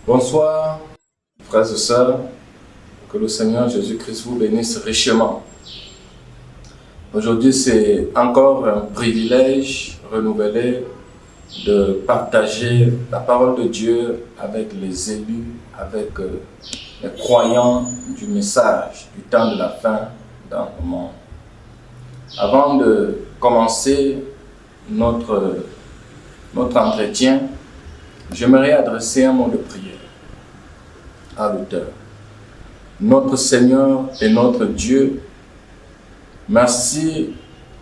Bonsoir, frères et sœurs, que le Seigneur Jésus-Christ vous bénisse richement. Aujourd'hui, c'est encore un privilège renouvelé de partager la parole de Dieu avec les élus, avec les croyants du message du temps de la fin dans le monde. Avant de commencer notre entretien, j'aimerais adresser un mot de prière à l'auteur. Notre Seigneur et notre Dieu, merci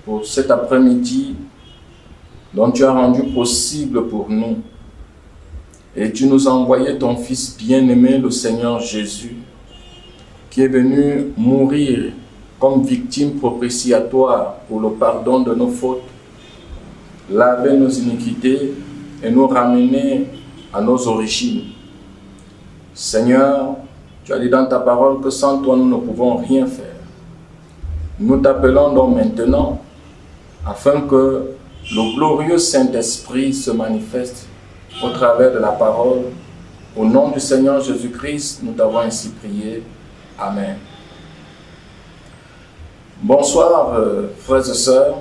pour cet après-midi dont tu as rendu possible pour nous. Et tu nous as envoyé ton Fils bien-aimé, le Seigneur Jésus, qui est venu mourir comme victime propitiatoire pour le pardon de nos fautes, laver nos iniquités et nous ramener à nos origines. Seigneur, tu as dit dans ta parole que sans toi nous ne pouvons rien faire. Nous t'appelons donc maintenant afin que le glorieux Saint-Esprit se manifeste au travers de la parole. Au nom du Seigneur Jésus-Christ, nous t'avons ainsi prié. Amen. Bonsoir, frères et sœurs.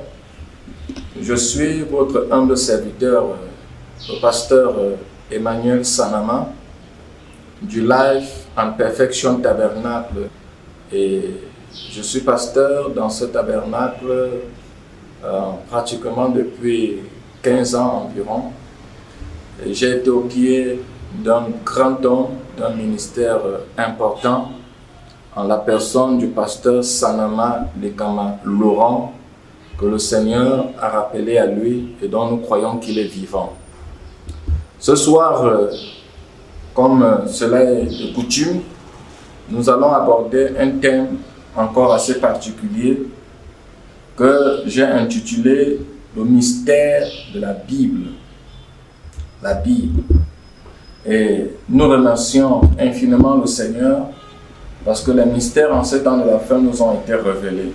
Je suis votre humble serviteur, le pasteur Emmanuel Sanama, du Life and Perfection Tabernacle. Et je suis pasteur dans ce tabernacle pratiquement depuis 15 ans environ. Et j'ai été au pied d'un grand homme, d'un ministère important, en la personne du pasteur Sanama Lekama Laurent, que le Seigneur a rappelé à lui et dont nous croyons qu'il est vivant. Ce soir, comme cela est de coutume, nous allons aborder un thème encore assez particulier que j'ai intitulé « Le mystère de la Bible ». La Bible. Et nous remercions infiniment le Seigneur parce que les mystères en ces temps de la fin nous ont été révélés.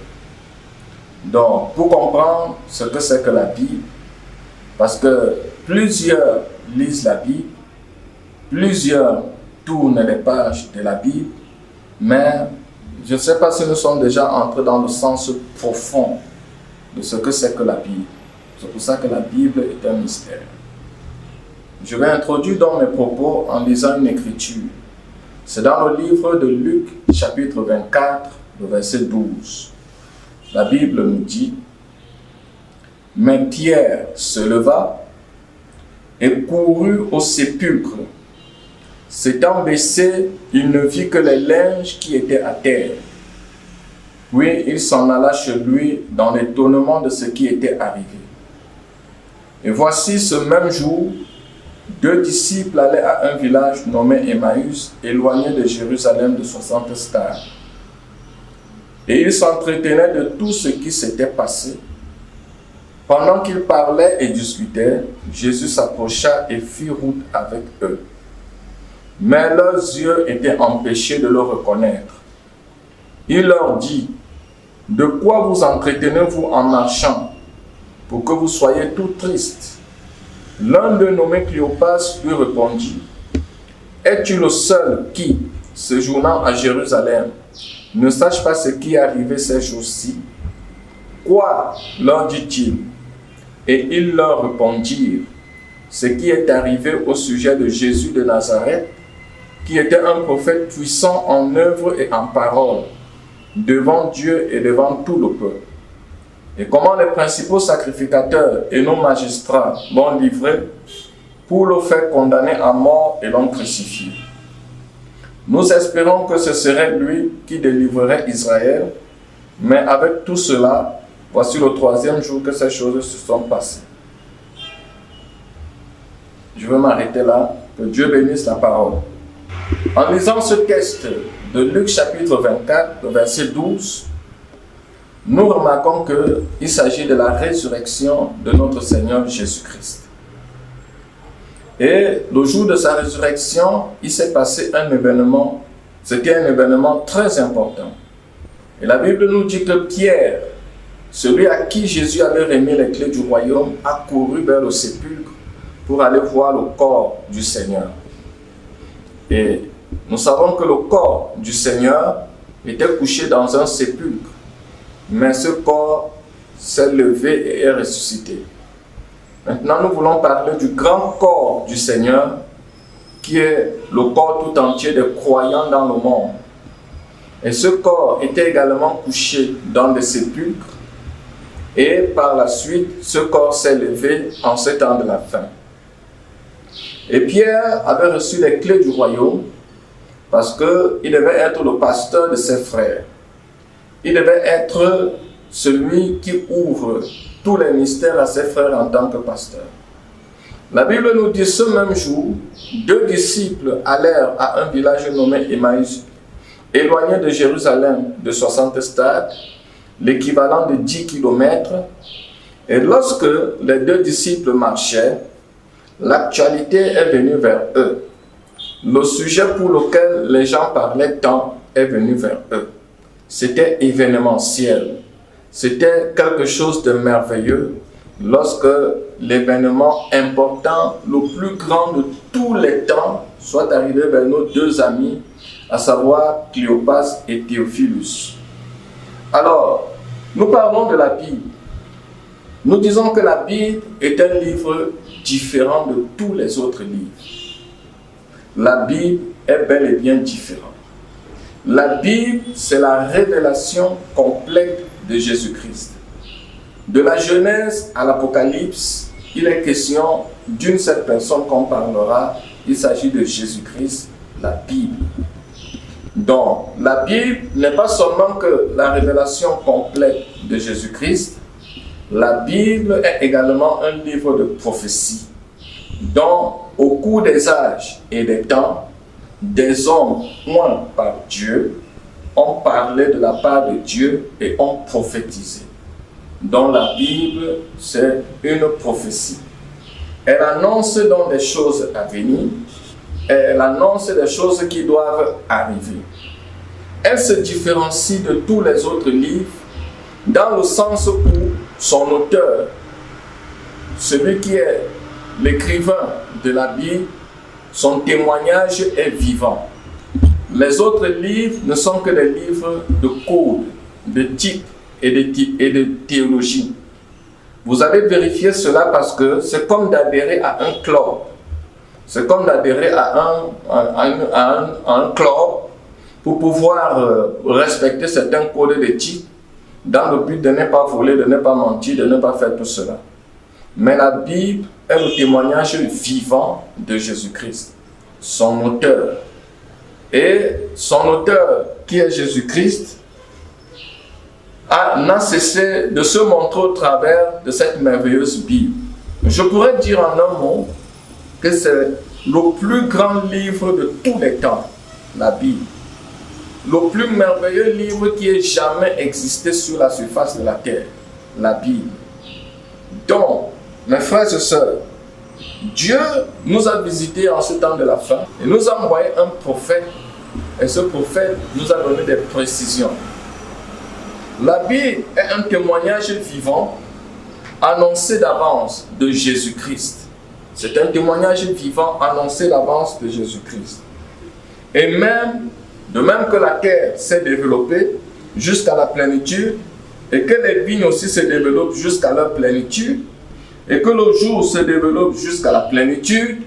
Donc, pour comprendre ce que c'est que la Bible, parce que plusieurs lisent la Bible, plusieurs tournent les pages de la Bible, mais je ne sais pas si nous sommes déjà entrés dans le sens profond de ce que c'est que la Bible. C'est pour ça que la Bible est un mystère. Je vais introduire donc mes propos en lisant une écriture. C'est dans le livre de Luc, chapitre 24, le verset 12. La Bible nous dit: « Mais Pierre se leva et courut au sépulcre. S'étant baissé, il ne vit que les linges qui étaient à terre. Puis il s'en alla chez lui dans l'étonnement de ce qui était arrivé. Et voici ce même jour, 2 disciples allaient à un village nommé Emmaüs, éloigné de Jérusalem de 60 stades. Et ils s'entretenaient de tout ce qui s'était passé. Pendant qu'ils parlaient et discutaient, Jésus s'approcha et fit route avec eux. Mais leurs yeux étaient empêchés de le reconnaître. Il leur dit: « De quoi vous entretenez-vous en marchant, pour que vous soyez tout tristes ?» L'un d'eux, nommé Cléopas, lui répondit: « Es-tu le seul qui, séjournant à Jérusalem, ne sache pas ce qui est arrivé ces jours-ci? » « Quoi ?» leur dit-il. Et ils leur répondirent: « Ce qui est arrivé au sujet de Jésus de Nazareth, qui était un prophète puissant en œuvre et en parole, devant Dieu et devant tout le peuple. Et comment les principaux sacrificateurs et nos magistrats l'ont livré pour le faire condamner à mort et l'ont crucifié. Nous espérons que ce serait lui qui délivrerait Israël, mais avec tout cela, voici le 3e jour que ces choses se sont passées. » Je vais m'arrêter là. Que Dieu bénisse la parole. En lisant ce texte de Luc chapitre 24, verset 12, nous remarquons qu'il s'agit de la résurrection de notre Seigneur Jésus-Christ. Et le jour de sa résurrection, il s'est passé un événement, c'était un événement très important. Et la Bible nous dit que Pierre, celui à qui Jésus avait remis les clés du royaume, a couru vers le sépulcre pour aller voir le corps du Seigneur. Et nous savons que le corps du Seigneur était couché dans un sépulcre. Mais ce corps s'est levé et est ressuscité. Maintenant, nous voulons parler du grand corps du Seigneur, qui est le corps tout entier des croyants dans le monde. Et ce corps était également couché dans des sépulcres. Et par la suite, ce corps s'est levé en ce temps de la fin. Et Pierre avait reçu les clés du royaume parce qu'il devait être le pasteur de ses frères. Il devait être celui qui ouvre tous les mystères à ses frères en tant que pasteur. La Bible nous dit ce même jour, 2 disciples allèrent à un village nommé Emmaüs, éloigné de Jérusalem de 60 stades, l'équivalent de 10 km. Et lorsque les 2 disciples marchaient, l'actualité est venue vers eux. Le sujet pour lequel les gens parlaient tant est venu vers eux. C'était événementiel. C'était quelque chose de merveilleux lorsque l'événement important, le plus grand de tous les temps, soit arrivé vers nos 2 amis, à savoir Cléopas et Théophilus. Alors, nous parlons de la Bible. Nous disons que la Bible est un livre différent de tous les autres livres. La Bible est bel et bien différente. La Bible, c'est la révélation complète de Jésus-Christ. De la Genèse à l'Apocalypse, il est question d'une seule personne qu'on parlera. Il s'agit de Jésus-Christ, la Bible. Donc, la Bible n'est pas seulement que la révélation complète de Jésus-Christ. La Bible est également un livre de prophétie, dont au cours des âges et des temps, des hommes oints par Dieu ont parlé de la part de Dieu et ont prophétisé. Donc la Bible, c'est une prophétie. Elle annonce donc des choses à venir, elle annonce des choses qui doivent arriver. Elle se différencie de tous les autres livres dans le sens où son auteur, celui qui est l'écrivain de la Bible, son témoignage est vivant. Les autres livres ne sont que des livres de code, de type et de théologie. Vous allez vérifier cela parce que c'est comme d'adhérer à un club. C'est comme d'adhérer à un club pour pouvoir respecter certains codes d'éthique dans le but de ne pas voler, de ne pas mentir, de ne pas faire tout cela. Mais la Bible est le témoignage vivant de Jésus-Christ, son auteur. Et son auteur, qui est Jésus-Christ, n'a cessé de se montrer au travers de cette merveilleuse Bible. Je pourrais dire en un mot que c'est le plus grand livre de tous les temps, la Bible. Le plus merveilleux livre qui ait jamais existé sur la surface de la terre, la Bible. Donc, mes frères et sœurs, Dieu nous a visités en ce temps de la fin et nous a envoyé un prophète, et ce prophète nous a donné des précisions. La Bible est un témoignage vivant annoncé d'avance de Jésus-Christ. C'est un témoignage vivant annoncé d'avance de Jésus-Christ. Et même, de même que la terre s'est développée jusqu'à la plénitude, et que les vignes aussi se développent jusqu'à leur plénitude, et que le jour se développe jusqu'à la plénitude,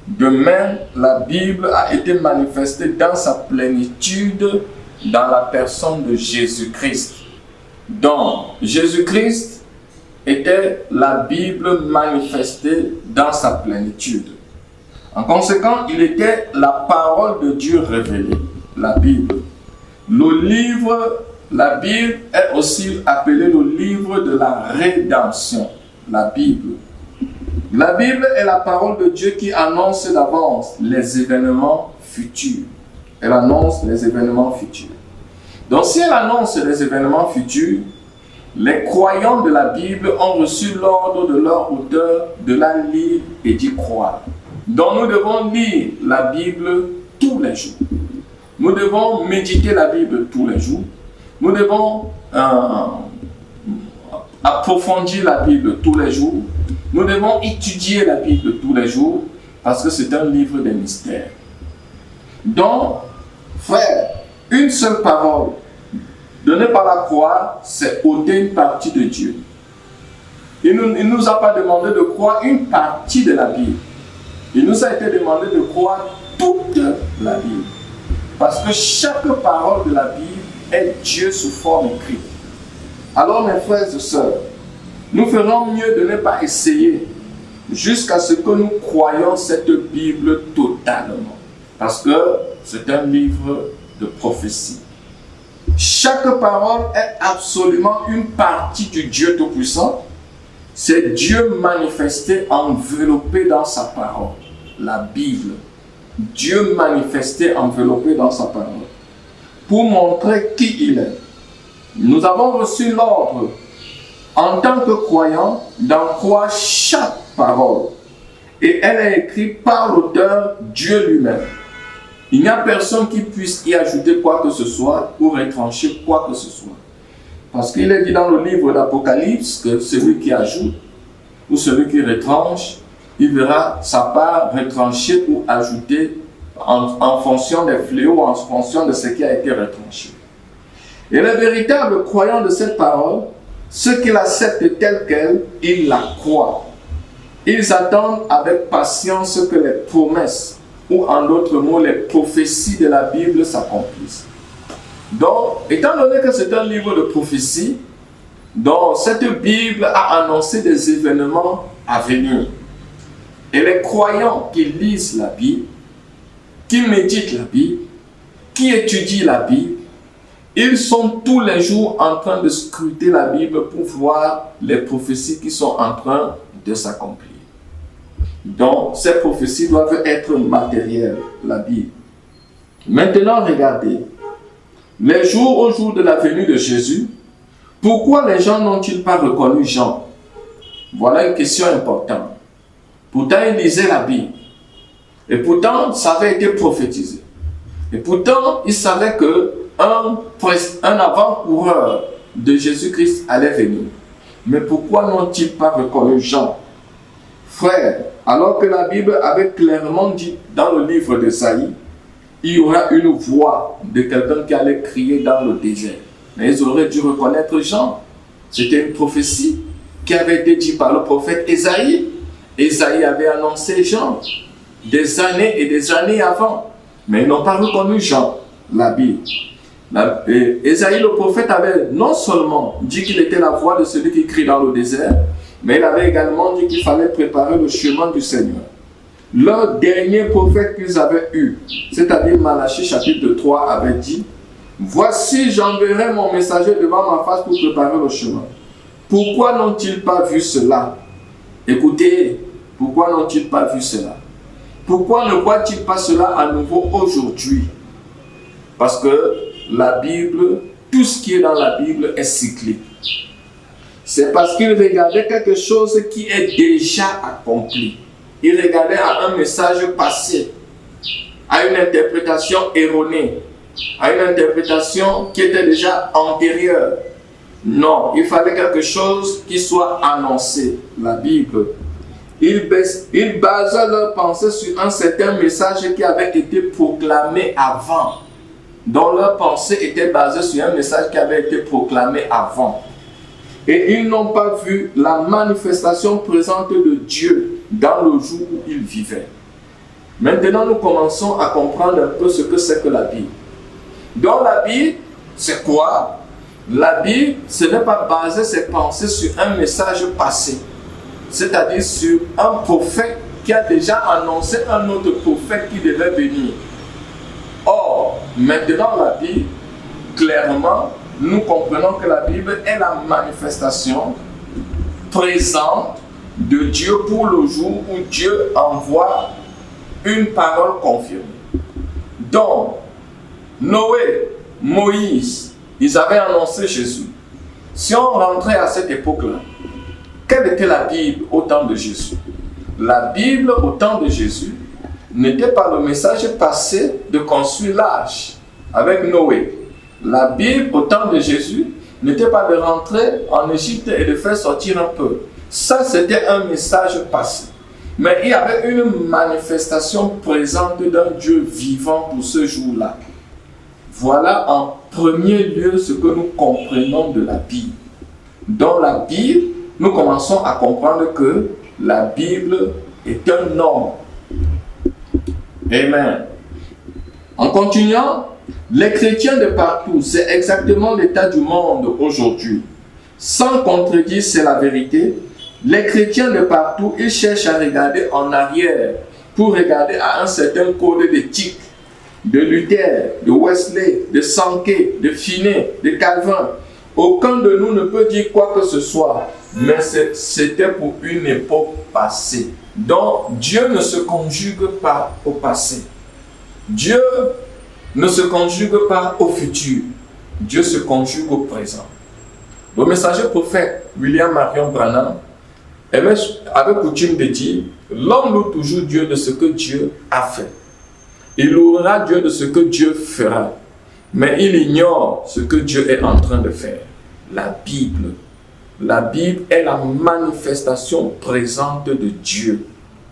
de même, la Bible a été manifestée dans sa plénitude dans la personne de Jésus-Christ. Donc, Jésus-Christ était la Bible manifestée dans sa plénitude. En conséquence, il était la parole de Dieu révélée, la Bible. Le livre, la Bible est aussi appelée le livre de la rédemption, la Bible. La Bible est la parole de Dieu qui annonce d'avance les événements futurs. Elle annonce les événements futurs. Donc si elle annonce les événements futurs, les croyants de la Bible ont reçu l'ordre de leur auteur de la lire et d'y croire. Donc nous devons lire la Bible tous les jours. Nous devons méditer la Bible tous les jours. Nous devons approfondir la Bible tous les jours. Nous devons étudier la Bible tous les jours parce que c'est un livre des mystères. Donc, frère, une seule parole donnée par la croix, c'est ôter une partie de Dieu. Il ne nous a pas demandé de croire une partie de la Bible. Il nous a été demandé de croire toute la Bible. Parce que chaque parole de la Bible est Dieu sous forme écrite. Alors mes frères et sœurs, nous ferons mieux de ne pas essayer jusqu'à ce que nous croyions cette Bible totalement. Parce que c'est un livre de prophétie. Chaque parole est absolument une partie du Dieu Tout-Puissant. C'est Dieu manifesté, enveloppé dans sa parole. La Bible. Dieu manifesté, enveloppé dans sa parole. Pour montrer qui il est. Nous avons reçu l'ordre, en tant que croyants, d'en croire chaque parole. Et elle est écrite par l'auteur, Dieu lui-même. Il n'y a personne qui puisse y ajouter quoi que ce soit ou retrancher quoi que ce soit. Parce qu'il est dit dans le livre d'Apocalypse que celui qui ajoute ou celui qui retranche, il verra sa part retranchée ou ajoutée en fonction des fléaux, en fonction de ce qui a été retranché. Et les véritables croyants de cette parole, ceux qui l'acceptent telle qu'elle, ils la croient. Ils attendent avec patience que les promesses, ou en d'autres mots, les prophéties de la Bible s'accomplissent. Donc, étant donné que c'est un livre de prophétie, donc cette Bible a annoncé des événements à venir. Et les croyants qui lisent la Bible, qui méditent la Bible, qui étudient la Bible, ils sont tous les jours en train de scruter la Bible pour voir les prophéties qui sont en train de s'accomplir. Donc, ces prophéties doivent être matérielles, la Bible. Maintenant, regardez. Les jours au jour de la venue de Jésus, pourquoi les gens n'ont-ils pas reconnu Jean? Voilà une question importante. Pourtant, ils lisaient la Bible. Et pourtant, ça avait été prophétisé. Et pourtant, ils savaient qu'un avant-coureur de Jésus-Christ allait venir. Mais pourquoi n'ont-ils pas reconnu Jean? Frère, alors que la Bible avait clairement dit dans le livre d'Ésaïe, il y aura une voix de quelqu'un qui allait crier dans le désert. Mais ils auraient dû reconnaître Jean. C'était une prophétie qui avait été dite par le prophète Ésaïe. Ésaïe avait annoncé Jean des années et des années avant. Mais ils n'ont pas reconnu Jean, la Bible. Ésaïe le prophète avait non seulement dit qu'il était la voix de celui qui crie dans le désert, mais il avait également dit qu'il fallait préparer le chemin du Seigneur. Le dernier prophète qu'ils avaient eu, c'est-à-dire Malachie chapitre 3, avait dit: voici, j'enverrai mon messager devant ma face pour préparer le chemin. Pourquoi n'ont-ils pas vu cela? Écoutez, pourquoi n'ont-ils pas vu cela? Pourquoi ne voient-ils pas cela à nouveau aujourd'hui? Parce que la Bible, tout ce qui est dans la Bible est cyclique. C'est parce qu'ils regardaient quelque chose qui est déjà accompli. Ils regardaient à un message passé, à une interprétation erronée, à une interprétation qui était déjà antérieure. Non, il fallait quelque chose qui soit annoncé, la Bible. Ils basaient leur pensée sur un certain message qui avait été proclamé avant. Dont leur pensée était basée sur un message qui avait été proclamé avant. Et ils n'ont pas vu la manifestation présente de Dieu dans le jour où ils vivaient. Maintenant, nous commençons à comprendre un peu ce que c'est que la Bible. Donc la Bible, c'est quoi? La Bible, ce n'est pas basé ses pensées sur un message passé. C'est-à-dire sur un prophète qui a déjà annoncé un autre prophète qui devait venir. Or, maintenant la Bible, clairement, nous comprenons que la Bible est la manifestation présente de Dieu pour le jour où Dieu envoie une parole confirmée. Donc, Noé, Moïse, ils avaient annoncé Jésus. Si on rentrait à cette époque-là, quelle était la Bible au temps de Jésus? La Bible au temps de Jésus n'était pas le message passé de construire l'arche avec Noé. La Bible au temps de Jésus n'était pas de rentrer en Égypte et de faire sortir un peuple. Ça, c'était un message passé. Mais il y avait une manifestation présente d'un Dieu vivant pour ce jour-là. Voilà en premier lieu ce que nous comprenons de la Bible. Dans la Bible, nous commençons à comprendre que la Bible est un nom. Amen. En continuant, les chrétiens de partout, c'est exactement l'état du monde aujourd'hui. Sans contredire, c'est la vérité. Les chrétiens de partout, ils cherchent à regarder en arrière pour regarder à un certain code d'éthique de Luther, de Wesley, de Sankey, de Finney, de Calvin. Aucun de nous ne peut dire quoi que ce soit, mais c'était pour une époque passée. Donc, Dieu ne se conjugue pas au passé. Dieu ne se conjugue pas au futur. Dieu se conjugue au présent. Le messager prophète William Marion Branham avait coutume de dire: l'homme loue toujours Dieu de ce que Dieu a fait. Il louera Dieu de ce que Dieu fera. Mais il ignore ce que Dieu est en train de faire. La Bible. La Bible est la manifestation présente de Dieu.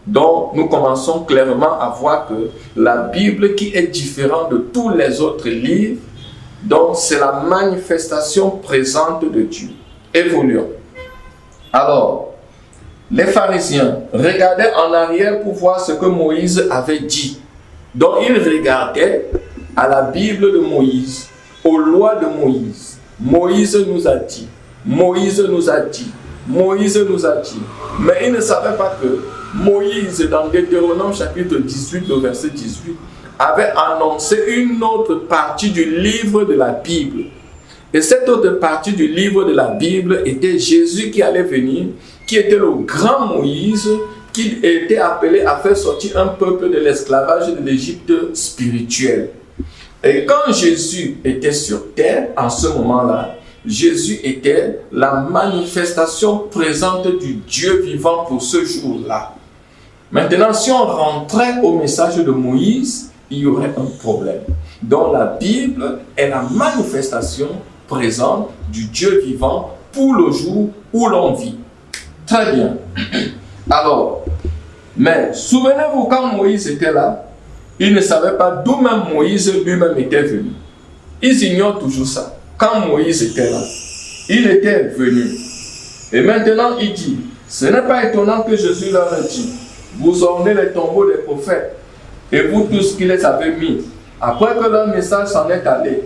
Donc, nous commençons clairement à voir que la Bible, qui est différente de tous les autres livres, donc c'est la manifestation présente de Dieu. Évoluons. Alors, les pharisiens regardaient en arrière pour voir ce que Moïse avait dit. Donc, ils regardaient à la Bible de Moïse, aux lois de Moïse. Moïse nous a dit, Moïse nous a dit, Moïse nous a dit. Mais ils ne savaient pas que Moïse, dans Deutéronome chapitre 18, le verset 18, avait annoncé une autre partie du livre de la Bible. Et cette autre partie du livre de la Bible était Jésus qui allait venir, qui était le grand Moïse, qui était appelé à faire sortir un peuple de l'esclavage de l'Égypte spirituelle. Et quand Jésus était sur terre, en ce moment-là, Jésus était la manifestation présente du Dieu vivant pour ce jour-là. Maintenant, si on rentrait au message de Moïse, il y aurait un problème. Donc la Bible est la manifestation présente du Dieu vivant pour le jour où l'on vit. Très bien. Alors, mais souvenez-vous, quand Moïse était là, il ne savait pas d'où même Moïse lui-même était venu. Ils ignorent toujours ça. Quand Moïse était là, il était venu. Et maintenant, il dit, ce n'est pas étonnant que Jésus leur ait dit, vous ornez les tombeaux des prophètes, et vous tous qui les avez mis. Après que leur message s'en est allé,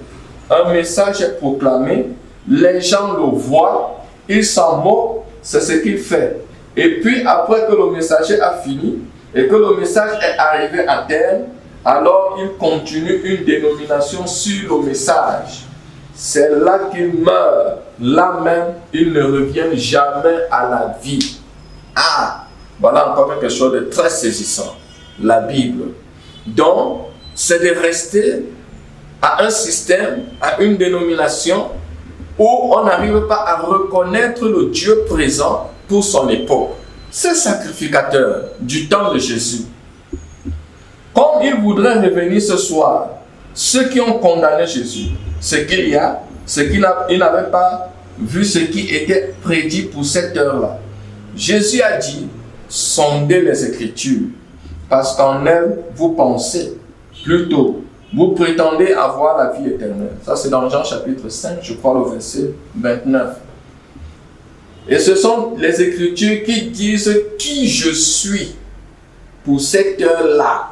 un message est proclamé, les gens le voient, ils s'en moquent, c'est ce qu'il fait. Et puis après que le messager a fini, et que le message est arrivé à terme, alors il continue une dénomination sur le message. C'est là qu'il meurt. Là même, il ne revient jamais à la vie. Ah, voilà encore quelque chose de très saisissant. La Bible. Donc, c'est de rester à un système, à une dénomination où on n'arrive pas à reconnaître le Dieu présent pour son époque. C'est sacrificateur du temps de Jésus. Comme il voudrait revenir ce soir, ceux qui ont condamné Jésus, c'est qu'il y a, c'est qu'ils n'avaient pas vu ce qui était prédit pour cette heure-là. Jésus a dit, sondez les Écritures, parce qu'en elles, vous pensez, plutôt, vous prétendez avoir la vie éternelle. Ça, c'est dans Jean chapitre 5, je crois, le verset 29. Et ce sont les Écritures qui disent qui je suis pour cette heure-là.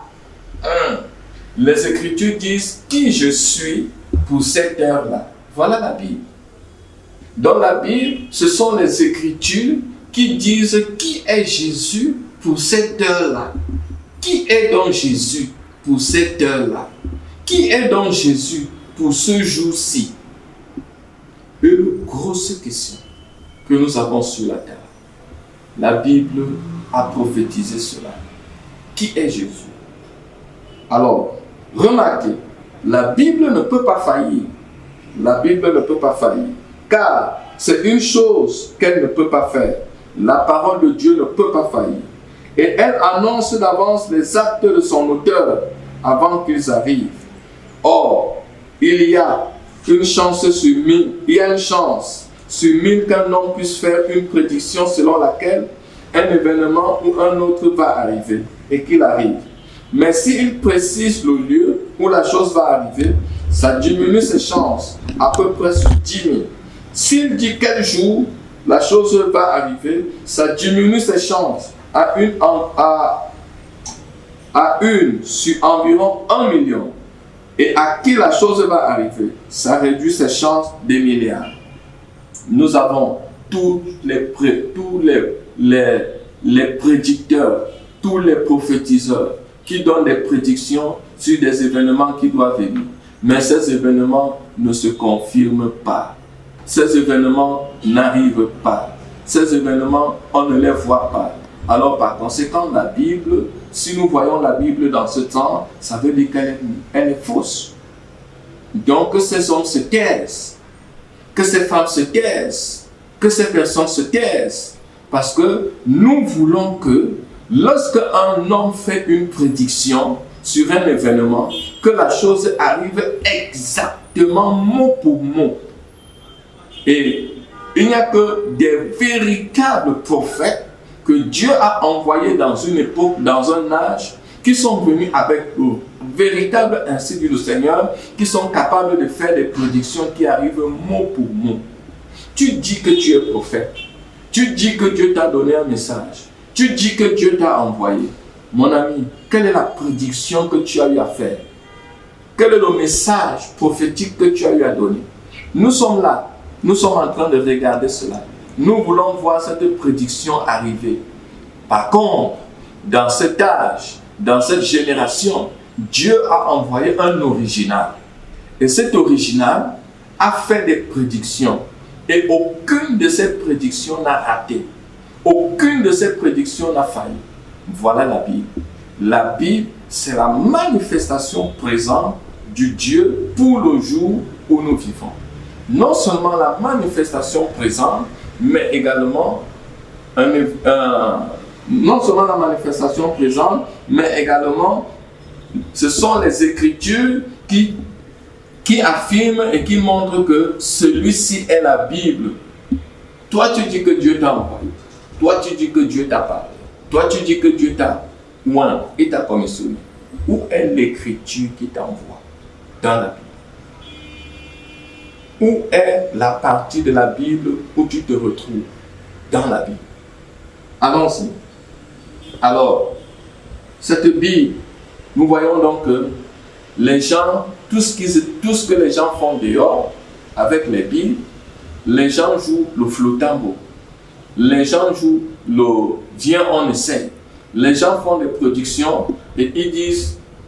Les Écritures disent qui je suis pour cette heure-là. Voilà la Bible. Dans la Bible, ce sont les Écritures qui disent qui est Jésus pour cette heure-là. Qui est donc Jésus pour cette heure-là? Qui est donc Jésus pour ce jour-ci? Une grosse question que nous avons sur la terre. La Bible a prophétisé cela. Qui est Jésus? Alors, remarquez, la Bible ne peut pas faillir. La Bible ne peut pas faillir. Car c'est une chose qu'elle ne peut pas faire. La parole de Dieu ne peut pas faillir. Et elle annonce d'avance les actes de son auteur avant qu'ils arrivent. Or, il y a une chance sur 1000. Il y a une chance sur 1000 qu'un homme puisse faire une prédiction selon laquelle un événement ou un autre va arriver et qu'il arrive. Mais s'il précise le lieu où la chose va arriver, ça diminue ses chances à peu près sur 10 000. S'il dit quel jour la chose va arriver, ça diminue ses chances à une sur environ 1 million. Et à qui la chose va arriver, ça réduit ses chances des milliards. Nous avons tous les prédicteurs, tous les prophétiseurs qui donnent des prédictions sur des événements qui doivent venir. Mais ces événements ne se confirment pas. Ces événements n'arrivent pas. Ces événements, on ne les voit pas. Alors par conséquent, la Bible, si nous voyons la Bible dans ce temps, ça veut dire qu'elle est fausse. Donc que ces hommes se taisent, que ces femmes se taisent, que ces personnes se taisent. Parce que nous voulons que lorsque un homme fait une prédiction sur un événement, que la chose arrive exactement mot pour mot. Et il n'y a que des véritables prophètes que Dieu a envoyés dans une époque, dans un âge, qui sont venus avec eux, véritables, ainsi dit le Seigneur, qui sont capables de faire des prédictions qui arrivent mot pour mot. Tu dis que tu es prophète, tu dis que Dieu t'a donné un message, tu dis que Dieu t'a envoyé. Mon ami, quelle est la prédiction que tu as eu à faire? Quel est le message prophétique que tu as eu à donner? Nous sommes là, nous sommes en train de regarder cela. Nous voulons voir cette prédiction arriver. Par contre, dans cet âge, dans cette génération, Dieu a envoyé un original. Et cet original a fait des prédictions. Et aucune de ces prédictions n'a raté. Aucune de ces prédictions n'a failli. Voilà la Bible. La Bible, c'est la manifestation présente du Dieu pour le jour où nous vivons. Non seulement la manifestation présente, mais également non seulement la manifestation présente, mais également ce sont les Écritures qui affirment et qui montrent que celui-ci est la Bible. Toi, tu dis que Dieu t'a envoyé. Toi, tu dis que Dieu t'a parlé. Toi, tu dis que Dieu t'a oint et t'a commissionné. Où est l'Écriture qui t'envoie dans la Bible? Où est la partie de la Bible où tu te retrouves dans la Bible? Allons-y. Alors, cette Bible, nous voyons donc que les gens, tout ce que les gens font dehors avec les Bibles, les gens jouent le flottambo. Les gens jouent le viens on essaie. Les gens font des prédictions et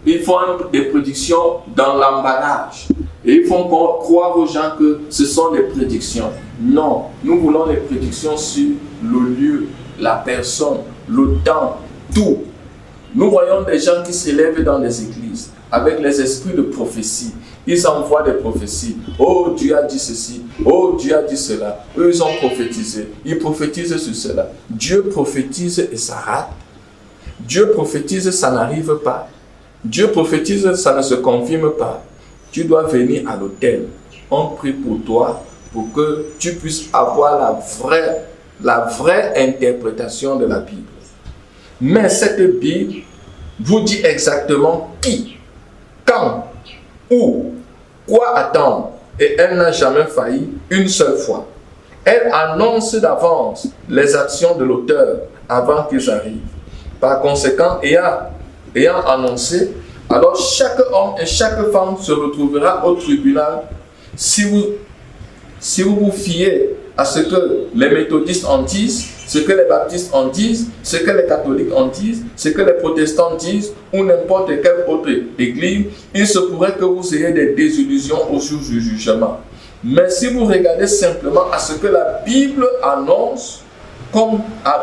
ils font des prédictions dans l'emballage. Et ils font croire aux gens que ce sont des prédictions. Non, nous voulons les prédictions sur le lieu, la personne, le temps, tout. Nous voyons des gens qui s'élèvent dans les églises avec les esprits de prophétie. Ils envoient des prophéties. Oh, Dieu a dit ceci. Oh, Dieu a dit cela. Eux, ils ont prophétisé. Ils prophétisent sur cela. Dieu prophétise et ça rate. Dieu prophétise, ça n'arrive pas. Dieu prophétise, ça ne se confirme pas. Tu dois venir à l'autel. On prie pour toi pour que tu puisses avoir la vraie interprétation de la Bible. Mais cette Bible vous dit exactement qui, quand, où, quoi attendre. Et elle n'a jamais failli une seule fois. Elle annonce d'avance les actions de l'auteur avant qu'ils arrivent. Par conséquent, ayant annoncé, alors chaque homme et chaque femme se retrouvera au tribunal si vous vous fiez à ce que les méthodistes en disent, ce que les baptistes en disent, ce que les catholiques en disent, ce que les protestants disent, ou n'importe quelle autre église, il se pourrait que vous ayez des désillusions au jour du jugement. Mais si vous regardez simplement à ce que la Bible annonce comme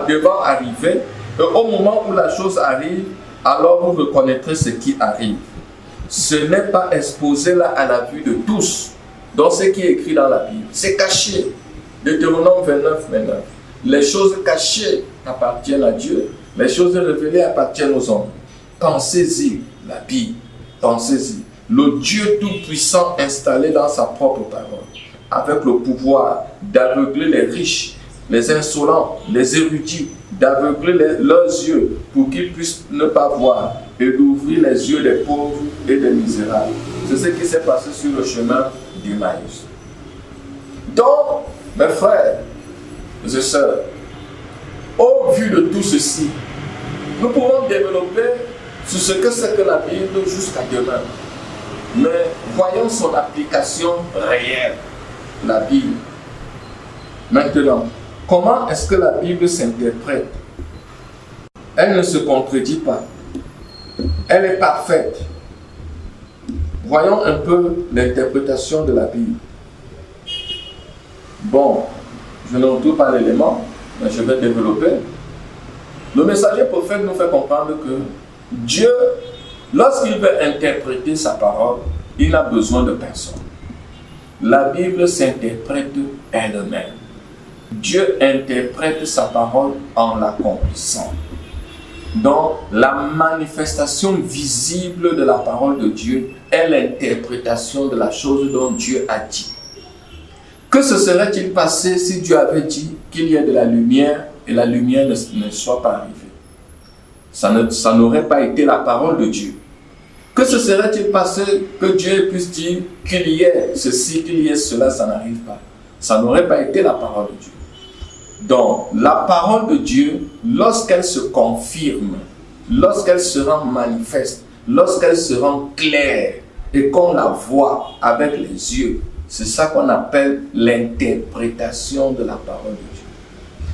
devant arriver, et au moment où la chose arrive, alors vous reconnaîtrez ce qui arrive. Ce n'est pas exposé là à la vue de tous. Dans ce qui est écrit dans la Bible, c'est caché. Deutéronome 29. Les choses cachées appartiennent à Dieu. Les choses révélées appartiennent aux hommes. Pensez-y, la Bible. Pensez-y. Le Dieu Tout-Puissant installé dans sa propre parole, avec le pouvoir d'aveugler les riches les insolents, les érudits, d'aveugler leurs yeux pour qu'ils puissent ne pas voir et d'ouvrir les yeux des pauvres et des misérables. C'est ce qui s'est passé sur le chemin d'Emmaüs. Donc, mes frères et sœurs, au vu de tout ceci, nous pouvons développer sur ce que c'est que la Bible jusqu'à demain. Mais voyons son application réelle, la Bible. Maintenant, comment est-ce que la Bible s'interprète? Elle ne se contredit pas. Elle est parfaite. Voyons un peu l'interprétation de la Bible. Bon, je ne retrouve pas l'élément, mais je vais développer. Le messager prophète nous fait comprendre que Dieu, lorsqu'il veut interpréter sa parole, il n'a besoin de personne. La Bible s'interprète elle-même. Dieu interprète sa parole en l'accomplissant. Donc, la manifestation visible de la parole de Dieu est l'interprétation de la chose dont Dieu a dit. Que se serait-il passé si Dieu avait dit qu'il y ait de la lumière et la lumière ne soit pas arrivée? Ça n'aurait pas été la parole de Dieu. Que se serait-il passé que Dieu puisse dire qu'il y ait ceci, qu'il y ait cela, ça n'arrive pas? Ça n'aurait pas été la parole de Dieu. Donc, la parole de Dieu, lorsqu'elle se confirme, lorsqu'elle se rend manifeste, lorsqu'elle se rend claire et qu'on la voit avec les yeux, c'est ça qu'on appelle l'interprétation de la parole de Dieu.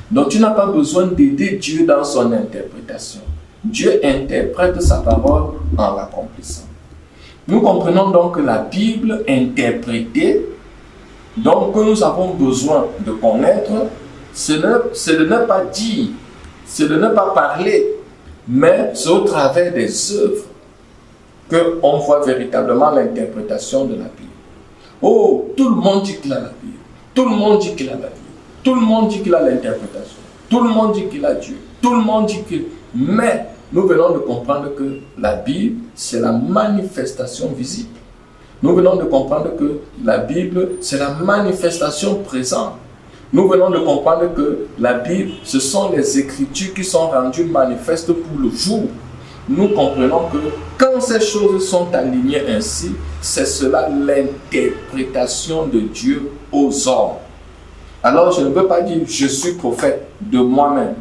Donc, tu n'as pas besoin d'aider Dieu dans son interprétation. Dieu interprète sa parole en l'accomplissant. Nous comprenons donc que la Bible interprétée, donc que nous avons besoin de connaître, c'est de ne pas dire, c'est de ne pas parler, mais c'est au travers des œuvres qu'on voit véritablement l'interprétation de la Bible. Oh, tout le monde dit qu'il a la Bible, tout le monde dit qu'il a la Bible, tout le monde dit qu'il a l'interprétation, tout le monde dit qu'il a Dieu, tout le monde dit qu'il... Mais nous venons de comprendre que la Bible, c'est la manifestation visible. Nous venons de comprendre que la Bible, c'est la manifestation présente. Nous venons de comprendre que la Bible, ce sont les Écritures qui sont rendues manifestes pour le jour. Nous comprenons que quand ces choses sont alignées ainsi, c'est cela l'interprétation de Dieu aux hommes. Alors je ne veux pas dire je suis prophète de moi-même.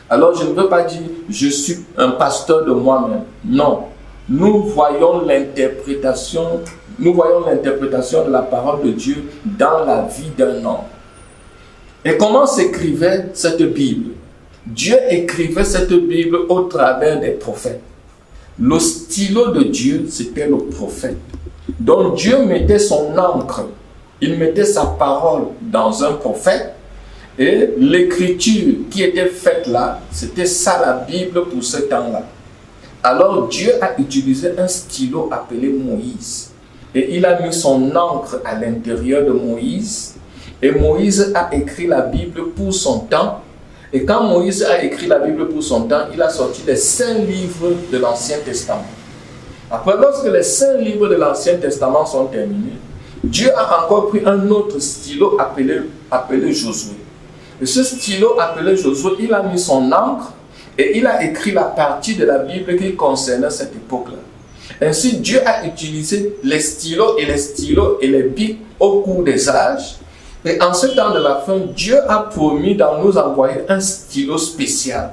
Alors je ne veux pas dire je suis un pasteur de moi-même. Non. Nous voyons l'interprétation de la parole de Dieu dans la vie d'un homme. Et comment s'écrivait cette Bible? Dieu écrivait cette Bible au travers des prophètes. Le stylo de Dieu, c'était le prophète. Donc Dieu mettait son encre, il mettait sa parole dans un prophète, et l'écriture qui était faite là, c'était ça la Bible pour ce temps-là. Alors Dieu a utilisé un stylo appelé Moïse, et il a mis son encre à l'intérieur de Moïse, et Moïse a écrit la Bible pour son temps. Et quand Moïse a écrit la Bible pour son temps, il a sorti les 5 livres de l'Ancien Testament. Après, lorsque les 5 livres de l'Ancien Testament sont terminés, Dieu a encore pris un autre stylo appelé Josué. Et ce stylo appelé Josué, il a mis son encre et il a écrit la partie de la Bible qui concernait cette époque-là. Ainsi, Dieu a utilisé les stylos et les bics au cours des âges. Et en ce temps de la fin, Dieu a promis d'en nous envoyer un stylo spécial.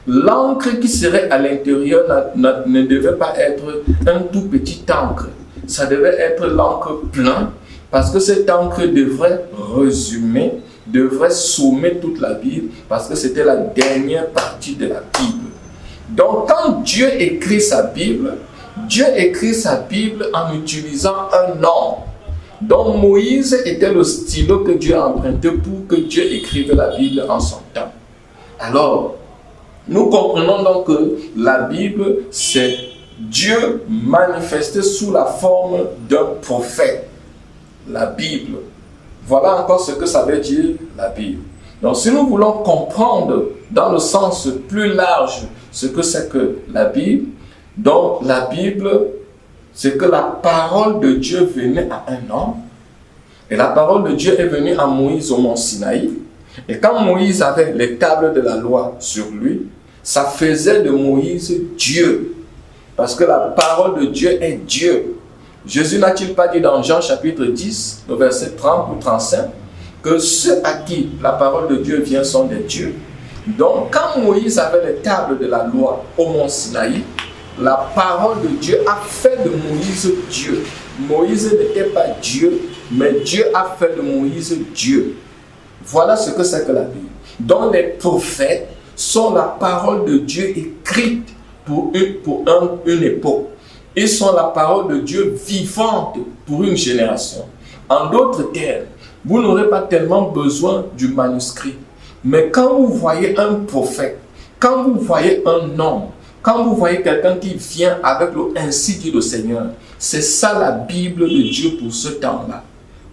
L'encre qui serait à l'intérieur ne devait pas être un tout petit encre. Ça devait être l'encre plein, parce que cette encre devrait résumer, devrait sommer toute la Bible, parce que c'était la dernière partie de la Bible. Donc quand Dieu écrit sa Bible en utilisant un nom. Donc Moïse était le stylo que Dieu a emprunté pour que Dieu écrive la Bible en son temps. Alors, nous comprenons donc que la Bible, c'est Dieu manifesté sous la forme d'un prophète. La Bible. Voilà encore ce que ça veut dire la Bible. Donc si nous voulons comprendre dans le sens plus large ce que c'est que la Bible, donc la Bible, c'est que la parole de Dieu venait à un homme. Et la parole de Dieu est venue à Moïse au mont Sinaï. Et quand Moïse avait les tables de la loi sur lui, ça faisait de Moïse Dieu. Parce que la parole de Dieu est Dieu. Jésus n'a-t-il pas dit dans Jean chapitre 10, le verset 30 ou 35, que ceux à qui la parole de Dieu vient sont des dieux. Donc, quand Moïse avait les tables de la loi au mont Sinaï, la parole de Dieu a fait de Moïse Dieu. Moïse n'était pas Dieu, mais Dieu a fait de Moïse Dieu. Voilà ce que c'est que la Bible. Donc, les prophètes sont la parole de Dieu écrite pour une époque. Ils sont la parole de Dieu vivante pour une génération. En d'autres termes, vous n'aurez pas tellement besoin du manuscrit. Mais quand vous voyez un prophète, quand vous voyez un homme, quand vous voyez quelqu'un qui vient avec le « ainsi dit le Seigneur », c'est ça la Bible de Dieu pour ce temps-là.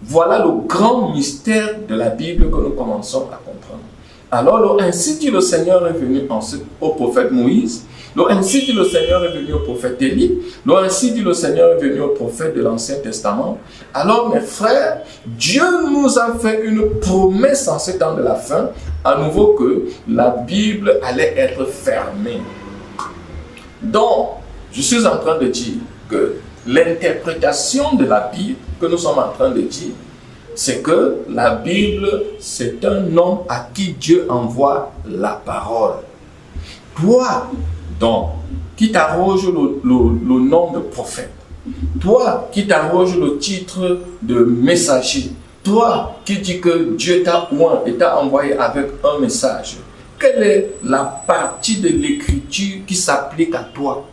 Voilà le grand mystère de la Bible que nous commençons à comprendre. Alors, le « ainsi dit le Seigneur » est venu ensuite au prophète Moïse. Le « ainsi dit le Seigneur » est venu au prophète Élie. Le « ainsi dit le Seigneur » est venu au prophète de l'Ancien Testament. Alors, mes frères, Dieu nous a fait une promesse en ce temps de la fin, à nouveau que la Bible allait être fermée. Donc, je suis en train de dire que l'interprétation de la Bible que nous sommes en train de dire, c'est que la Bible, c'est un homme à qui Dieu envoie la parole. Toi, donc, qui t'arroge le nom de prophète, toi qui t'arroge le titre de messager, toi qui dis que Dieu t'a oint et t'a envoyé avec un message, quelle est la partie de l'écriture qui s'applique à toi?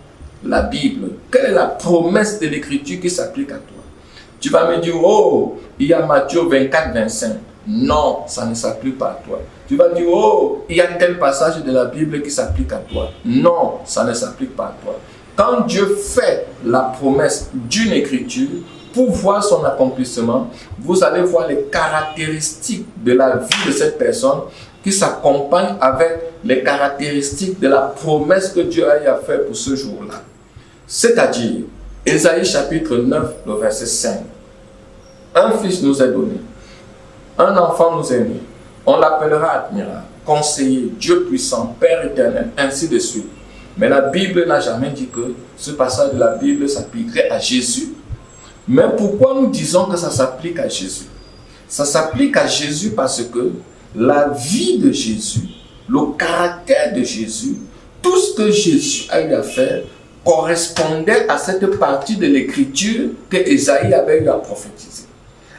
La Bible. Quelle est la promesse de l'écriture qui s'applique à toi? Tu vas me dire, oh, il y a Matthieu 24, 25. Non, ça ne s'applique pas à toi. Tu vas dire, oh, il y a tel passage de la Bible qui s'applique à toi. Non, ça ne s'applique pas à toi. Quand Dieu fait la promesse d'une écriture, pour voir son accomplissement, vous allez voir les caractéristiques de la vie de cette personne qui s'accompagnent avec les caractéristiques de la promesse que Dieu a fait pour ce jour-là. C'est-à-dire, Ésaïe chapitre 9, le verset 5. Un fils nous est donné, un enfant nous est né, on l'appellera admirable, conseiller, Dieu puissant, Père éternel, ainsi de suite. Mais la Bible n'a jamais dit que ce passage de la Bible s'appliquerait à Jésus. Mais pourquoi nous disons que ça s'applique à Jésus? Ça s'applique à Jésus parce que la vie de Jésus, le caractère de Jésus, tout ce que Jésus a eu à faire correspondait à cette partie de l'écriture que Ésaïe avait eu à prophétiser.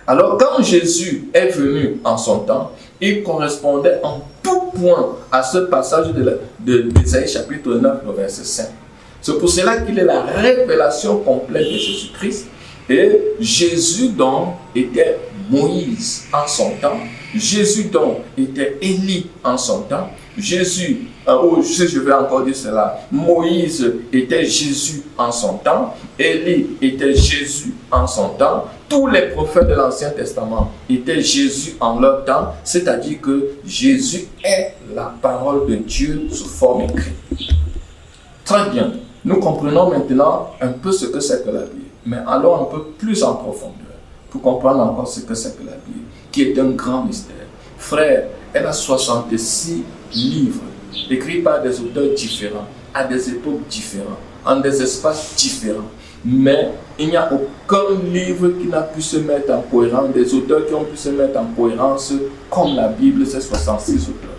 Alors quand Jésus est venu en son temps, il correspondait en tout point à ce passage d'Ésaïe chapitre 9, le verset 5. C'est pour cela qu'il est la révélation complète de Jésus-Christ. Et Jésus donc était Moïse en son temps. Jésus donc était Élie en son temps. Jésus, je vais encore dire cela, Moïse était Jésus en son temps. Élie était Jésus en son temps. Tous les prophètes de l'Ancien Testament étaient Jésus en leur temps. C'est-à-dire que Jésus est la parole de Dieu sous forme écrite. Très bien. Nous comprenons maintenant un peu ce que c'est que la Bible. Mais allons un peu plus en profondeur pour comprendre encore ce que c'est que la Bible, qui est un grand mystère. Frère, elle a 66 livres, écrits par des auteurs différents, à des époques différentes, en des espaces différents. Mais il n'y a aucun livre qui n'a pu se mettre en cohérence, des auteurs qui ont pu se mettre en cohérence comme la Bible, ces 66 auteurs.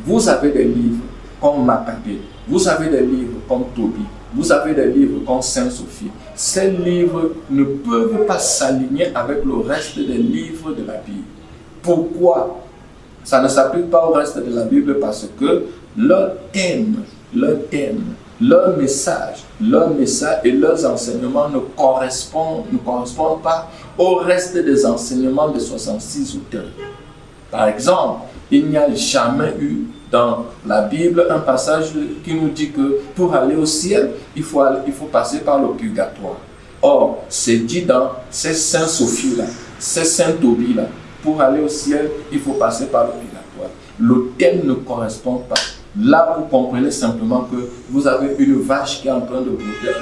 Vous avez des livres comme Maccabée, vous avez des livres comme Tobie, vous avez des livres comme Sainte-Sophie. Ces livres ne peuvent pas s'aligner avec le reste des livres de la Bible. Pourquoi? Ça ne s'applique pas au reste de la Bible parce que leur thème, leur message et leurs enseignements ne correspondent pas au reste des enseignements des 66 auteurs. Par exemple, il n'y a jamais eu dans la Bible un passage qui nous dit que pour aller au ciel, il faut passer par le purgatoire. Or, c'est dit dans ces Sainte-Sophie-là, ces Sainte-Tobie-là, pour aller au ciel, il faut passer par le purgatoire. Le thème ne correspond pas. Là, vous comprenez simplement que vous avez une vache qui est en train de brouter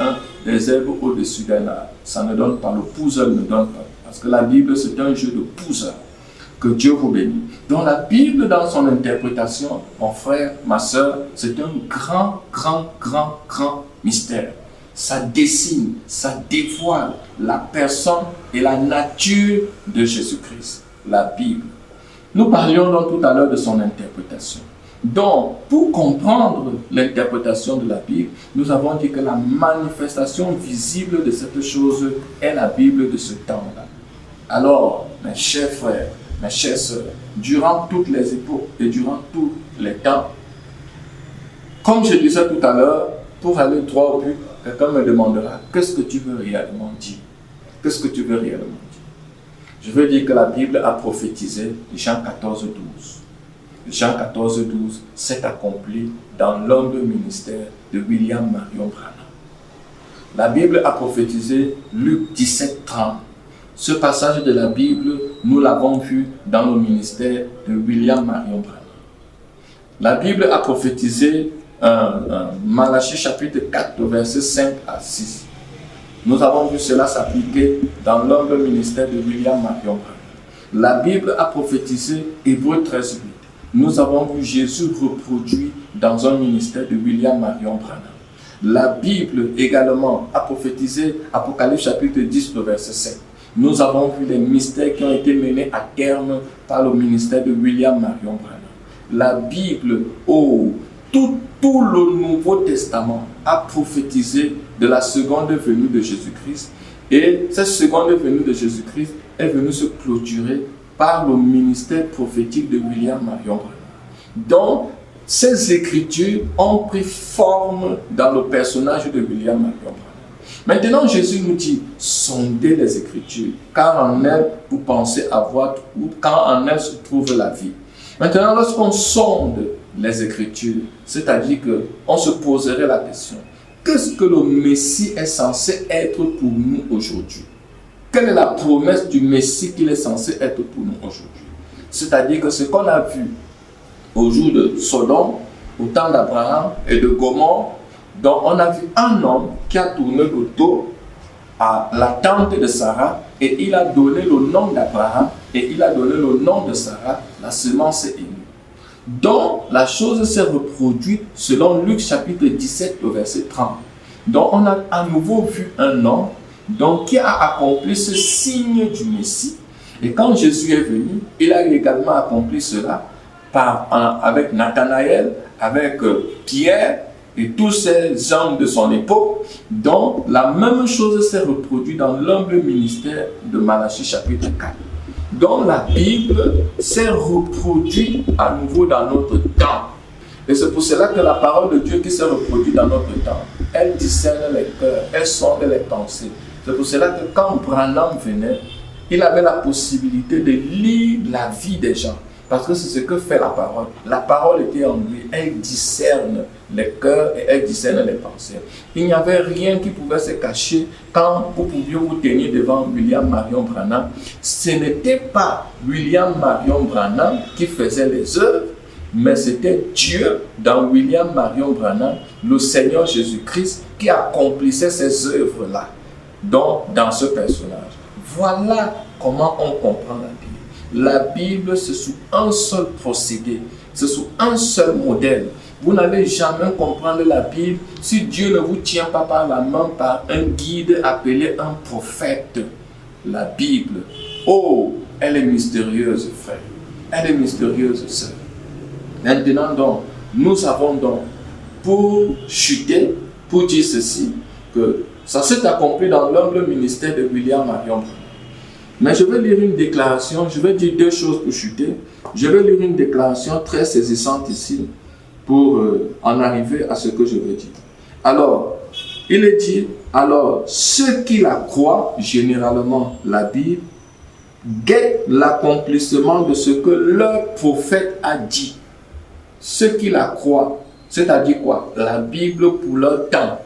des herbes au-dessus d'un arbre. Ça ne donne pas, le pousseur ne donne pas. Parce que la Bible, c'est un jeu de pousseur. Que Dieu vous bénisse. Donc la Bible, dans son interprétation, mon frère, ma soeur, c'est un grand mystère. Ça dessine, ça dévoile la personne et la nature de Jésus-Christ, la Bible. Nous parlions donc tout à l'heure de son interprétation. Donc, pour comprendre l'interprétation de la Bible, nous avons dit que la manifestation visible de cette chose est la Bible de ce temps-là. Alors, mes chers frères, mes chères sœurs, durant toutes les époques et durant tous les temps, comme je disais tout à l'heure, pour aller droit au but, quelqu'un me demandera, qu'est-ce que tu veux réellement dire? Qu'est-ce que tu veux réellement dire? Je veux dire que la Bible a prophétisé Jean 14, 12. Jean 14, 12 s'est accompli dans l'humble ministère de William Marion Branham. La Bible a prophétisé Luc 17, 30. Ce passage de la Bible, nous l'avons vu dans le ministère de William Marion Branham. La Bible a prophétisé Malachie chapitre 4, versets 5 à 6. Nous avons vu cela s'appliquer dans l'humble ministère de William Marion Branham. La Bible a prophétisé Hébreux 13, 8. Nous avons vu Jésus reproduit dans un ministère de William Marion Branham. La Bible également a prophétisé Apocalypse chapitre 10, verset 7. Nous avons vu les mystères qui ont été menés à terme par le ministère de William Marion Branham. La Bible, tout le Nouveau Testament a prophétisé de la seconde venue de Jésus-Christ. Et cette seconde venue de Jésus-Christ est venue se clôturer par le ministère prophétique de William Marion Branham. Donc, ces écritures ont pris forme dans le personnage de William Marion Branham. Maintenant, Jésus nous dit, sondez les Écritures, car en elles, vous pensez avoir, ou car en elles se trouve la vie. Maintenant, lorsqu'on sonde les Écritures, c'est-à-dire qu'on se poserait la question, qu'est-ce que le Messie est censé être pour nous aujourd'hui? Quelle est la promesse du Messie qu'il est censé être pour nous aujourd'hui? C'est-à-dire que ce qu'on a vu au jour de Sodome, au temps d'Abraham et de Gomorrhe, donc on a vu un homme qui a tourné le dos à la tente de Sarah et il a donné le nom d'Abraham et il a donné le nom de Sarah, la semence émue. Donc la chose s'est reproduite selon Luc chapitre 17 au verset 30. Donc on a à nouveau vu un homme donc, qui a accompli ce signe du Messie. Et quand Jésus est venu, il a également accompli cela avec Nathanaël, avec Pierre et tous ces hommes de son époque. Donc, la même chose s'est reproduite dans l'humble ministère de Malachie chapitre 4. Donc, la Bible s'est reproduite à nouveau dans notre temps. Et c'est pour cela que la parole de Dieu qui s'est reproduite dans notre temps, elle discerne les cœurs, elle sonde les pensées. C'est pour cela que quand Branham venait, il avait la possibilité de lire la vie des gens. Parce que c'est ce que fait la parole. La parole était en lui. Elle discerne les cœurs et elle discerne les pensées. Il n'y avait rien qui pouvait se cacher quand vous pouviez vous tenir devant William Marion Branham. Ce n'était pas William Marion Branham qui faisait les œuvres, mais c'était Dieu dans William Marion Branham, le Seigneur Jésus-Christ, qui accomplissait ces œuvres-là. Donc, dans ce personnage. Voilà comment on comprend la Bible. La Bible, c'est sous un seul procédé, c'est sous un seul modèle. Vous n'allez jamais comprendre la Bible si Dieu ne vous tient pas par la main par un guide appelé un prophète. La Bible, elle est mystérieuse, frère. Elle est mystérieuse, sœur. Maintenant donc, nous avons donc, pour chuter, pour dire ceci, que ça s'est accompli dans l'humble ministère de William Marion. Mais je vais lire une déclaration, je vais dire deux choses pour chuter. Je vais lire une déclaration très saisissante ici pour en arriver à ce que je veux dire. Alors, il est dit, alors ceux qui la croient, généralement la Bible, guettent l'accomplissement de ce que leur prophète a dit. Ceux qui la croient, c'est-à-dire quoi? La Bible pour leur temps,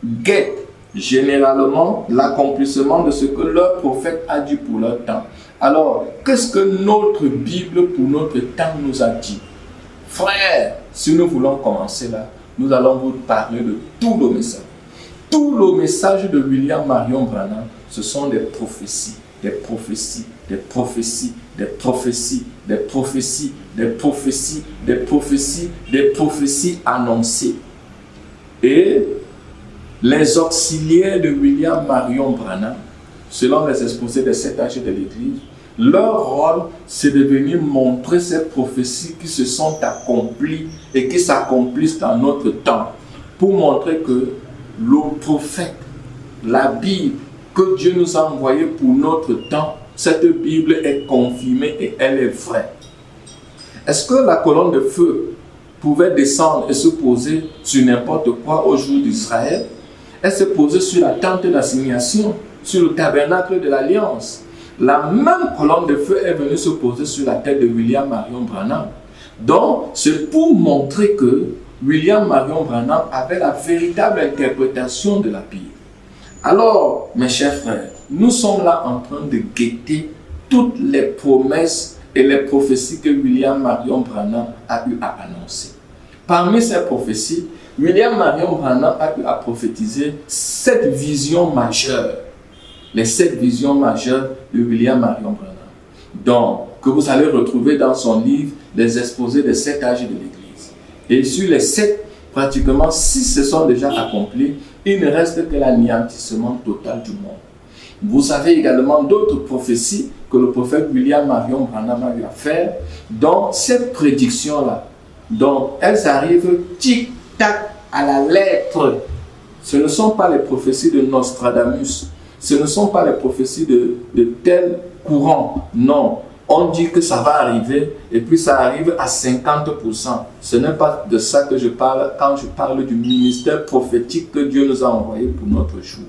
guettent généralement l'accomplissement de ce que leur prophète a dit pour leur temps. Alors, qu'est-ce que notre Bible pour notre temps nous a dit? Frère, si nous voulons commencer là, nous allons vous parler de tout le message. Tout le message de William Marion Branham, ce sont des prophéties, des prophéties, des prophéties, des prophéties, des prophéties, des prophéties, des prophéties, des prophéties annoncées. Et les auxiliaires de William Marion Branham, selon les exposés des 7 âges de l'Église, leur rôle, c'est de venir montrer ces prophéties qui se sont accomplies et qui s'accomplissent dans notre temps, pour montrer que le prophète, la Bible que Dieu nous a envoyée pour notre temps, cette Bible est confirmée et elle est vraie. Est-ce que la colonne de feu pouvait descendre et se poser sur n'importe quoi au jour d'Israël? Elle se posait sur la tente d'assignation, sur le tabernacle de l'Alliance. La même colonne de feu est venue se poser sur la tête de William Marion Branham. Donc, c'est pour montrer que William Marion Branham avait la véritable interprétation de la Bible. Alors, mes chers frères, nous sommes là en train de guetter toutes les promesses et les prophéties que William Marion Branham a eu à annoncer. Parmi ces prophéties, William Marion Branham a eu à prophétiser 7 visions majeures. Les 7 visions majeures de William Marion Branham. Donc, que vous allez retrouver dans son livre, Les exposés des 7 âges de l'Église. Et sur les 7, pratiquement 6 se sont déjà accomplis. Il ne reste que l'anéantissement total du monde. Vous avez également d'autres prophéties que le prophète William Marion Branham a eu à faire. Donc, ces prédictions-là, donc, elles arrivent tic-tac à la lettre. Ce ne sont pas les prophéties de Nostradamus. Ce ne sont pas les prophéties de tel courant. Non. On dit que ça va arriver et puis ça arrive à 50%. Ce n'est pas de ça que je parle quand je parle du ministère prophétique que Dieu nous a envoyé pour notre jour.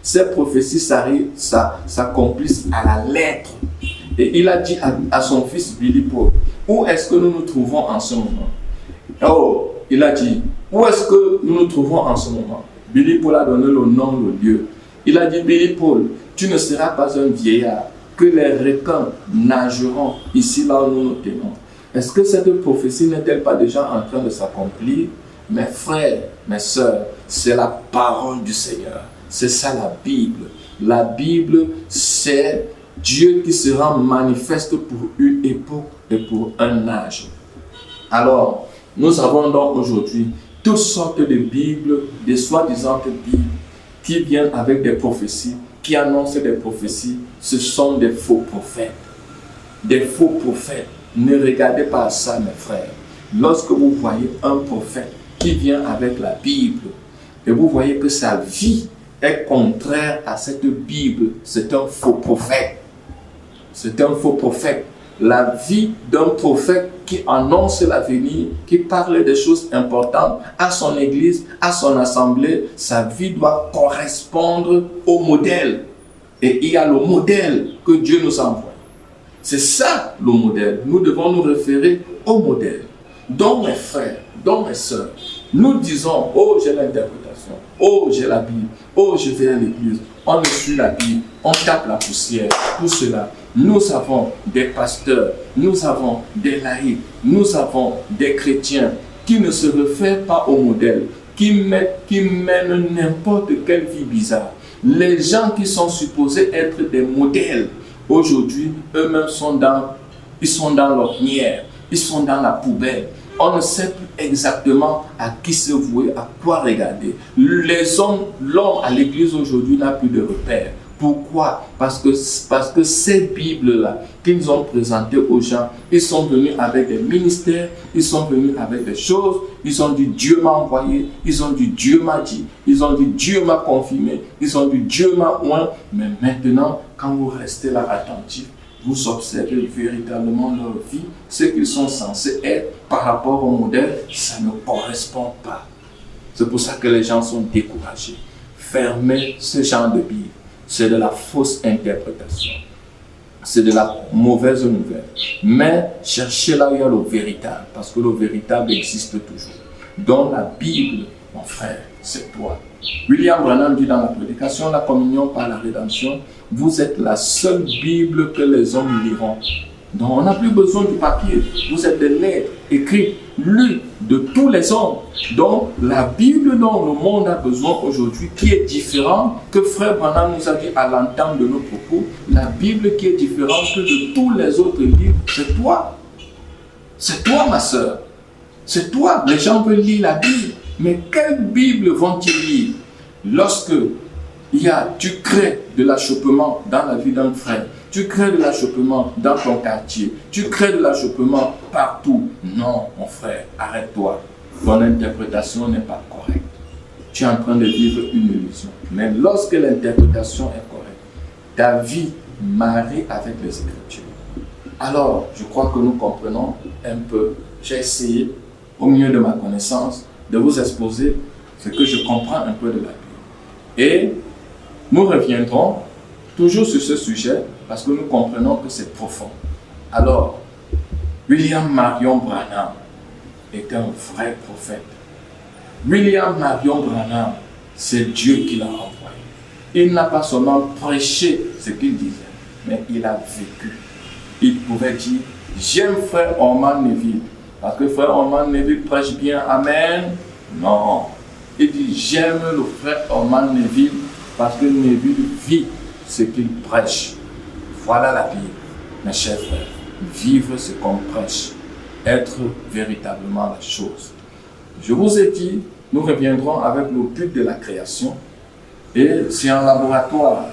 Ces prophéties s'accomplissent à la lettre. Et il a dit à son fils Billy Paul, où est-ce que nous nous trouvons en ce moment? Oh, il a dit, où est-ce que nous nous trouvons en ce moment? Billy Paul a donné le nom, le lieu. Il a dit, Billy Paul, tu ne seras pas un vieillard, que les requins nageront ici là où nous nous tenons. Est-ce que cette prophétie n'est-elle pas déjà en train de s'accomplir? Mes frères, mes sœurs, c'est la parole du Seigneur. C'est ça la Bible. La Bible, c'est Dieu qui se rend manifeste pour une époque et pour un âge. Alors, nous avons donc aujourd'hui toutes sortes de Bibles, des soi-disant Bibles, qui viennent avec des prophéties, qui annoncent des prophéties. Ce sont des faux prophètes. Des faux prophètes. Ne regardez pas ça, mes frères. Lorsque vous voyez un prophète qui vient avec la Bible, et vous voyez que sa vie est contraire à cette Bible, c'est un faux prophète. C'est un faux prophète. La vie d'un prophète qui annonce l'avenir, qui parle des choses importantes à son église, à son assemblée, sa vie doit correspondre au modèle. Et il y a le modèle que Dieu nous envoie. C'est ça le modèle. Nous devons nous référer au modèle. Donc mes frères, donc mes sœurs, nous disons, oh j'ai l'interprétation, oh j'ai la Bible, oh je vais à l'église, on ne suit la Bible, on tape la poussière, tout cela. Nous avons des pasteurs, nous avons des laïcs, nous avons des chrétiens qui ne se réfèrent pas au modèle, qui mènent n'importe quelle vie bizarre. Les gens qui sont supposés être des modèles, aujourd'hui, eux-mêmes sont dans l'ornière, ils sont dans la poubelle. On ne sait plus exactement à qui se vouer, à quoi regarder. L'homme à l'église aujourd'hui n'a plus de repères. Pourquoi? Parce que ces Bibles-là qu'ils ont présentées aux gens, ils sont venus avec des ministères, ils sont venus avec des choses, ils ont dit Dieu m'a envoyé, ils ont dit Dieu m'a dit, ils ont dit Dieu m'a confirmé, ils ont dit Dieu m'a oint. Mais maintenant, quand vous restez là attentifs, vous observez véritablement leur vie, ce qu'ils sont censés être par rapport au modèle, ça ne correspond pas. C'est pour ça que les gens sont découragés. Fermez ce genre de Bible. C'est de la fausse interprétation. C'est de la mauvaise nouvelle. Mais cherchez là où il y a le véritable, parce que le véritable existe toujours. Dans la Bible, mon frère, c'est toi. William Branham dit dans la prédication, la communion par la rédemption, vous êtes la seule Bible que les hommes liront. Donc on n'a plus besoin du papier. Vous êtes des lettres écrites. lue de tous les hommes. Donc, la Bible dont le monde a besoin aujourd'hui, qui est différente, que Frère Branham nous a dit à l'entame de nos propos, la Bible qui est différente que de tous les autres livres, c'est toi. C'est toi, ma soeur. C'est toi. Les gens veulent lire la Bible. Mais quelle Bible vont-ils lire lorsque tu crées de l'achoppement dans la vie d'un frère, tu crées de l'achoppement dans ton quartier, tu crées de l'achoppement partout? Non, mon frère, arrête-toi. Ton interprétation n'est pas correcte. Tu es en train de vivre une illusion. Mais lorsque l'interprétation est correcte, ta vie marie avec les Écritures. Alors, je crois que nous comprenons un peu. J'ai essayé, au milieu de ma connaissance, de vous exposer ce que je comprends un peu de la Bible. Et nous reviendrons toujours sur ce sujet parce que nous comprenons que c'est profond. Alors, William Marion Branham est un vrai prophète. William Marion Branham, c'est Dieu qui l'a envoyé. Il n'a pas seulement prêché ce qu'il disait, mais il a vécu. Il pouvait dire, j'aime frère Orman Neville, parce que frère Orman Neville prêche bien, amen. Non, il dit, j'aime le frère Orman Neville, parce que Neville vit ce qu'il prêche. Voilà la Bible, mes chers frères. Vivre ce qu'on prêche, être véritablement la chose. Je vous ai dit, nous reviendrons avec le but de la création, et c'est un laboratoire.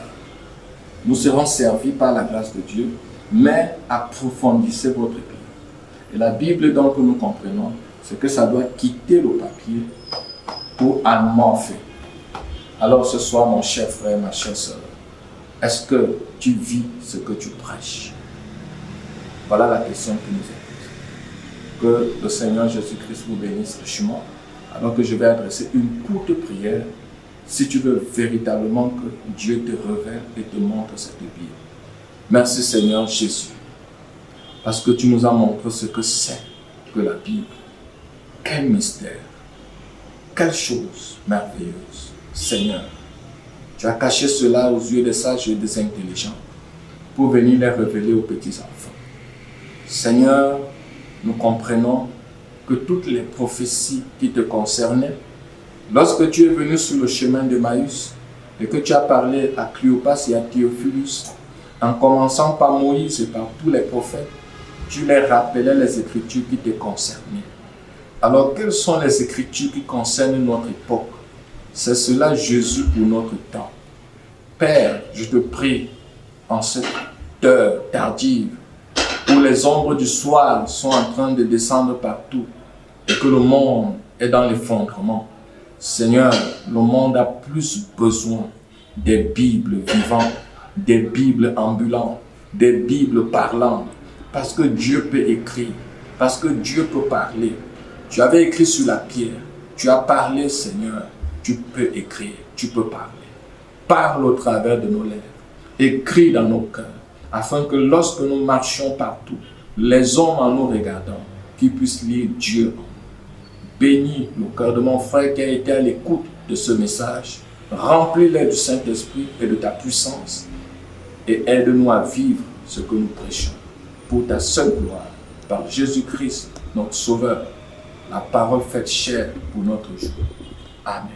Nous serons servis par la grâce de Dieu, mais approfondissez votre Bible. Et la Bible donc que nous comprenons, c'est que ça doit quitter le papier pour amorpher. Alors ce soir, mon cher frère, ma chère sœur, est-ce que tu vis ce que tu prêches? Voilà la question qui nous est posée. Que le Seigneur Jésus-Christ vous bénisse richement, alors que je vais adresser une courte prière, si tu veux véritablement que Dieu te révèle et te montre cette Bible. Merci Seigneur Jésus, parce que tu nous as montré ce que c'est que la Bible. Quel mystère, quelle chose merveilleuse. Seigneur, tu as caché cela aux yeux des sages et des intelligents pour venir les révéler aux petits enfants. Seigneur, nous comprenons que toutes les prophéties qui te concernaient, lorsque tu es venu sur le chemin de Maüs et que tu as parlé à Cléopas et à Théophilus, en commençant par Moïse et par tous les prophètes, tu les rappelais les Écritures qui te concernaient. Alors, quelles sont les Écritures qui concernent notre époque? C'est cela Jésus pour notre temps. Père, je te prie, en cette heure tardive, où les ombres du soir sont en train de descendre partout et que le monde est dans l'effondrement. Seigneur, le monde a plus besoin des Bibles vivantes, des Bibles ambulantes, des Bibles parlantes, parce que Dieu peut écrire, parce que Dieu peut parler. Tu avais écrit sur la pierre, tu as parlé, Seigneur, tu peux écrire, tu peux parler. Parle au travers de nos lèvres, écris dans nos cœurs, afin que lorsque nous marchions partout, les hommes en nous regardant, qu'ils puissent lire Dieu en nous. Bénis le cœur de mon frère qui a été à l'écoute de ce message. Remplis-les du Saint-Esprit et de ta puissance et aide-nous à vivre ce que nous prêchons pour ta seule gloire, par Jésus-Christ, notre Sauveur, la parole faite chair pour notre jour. Amen.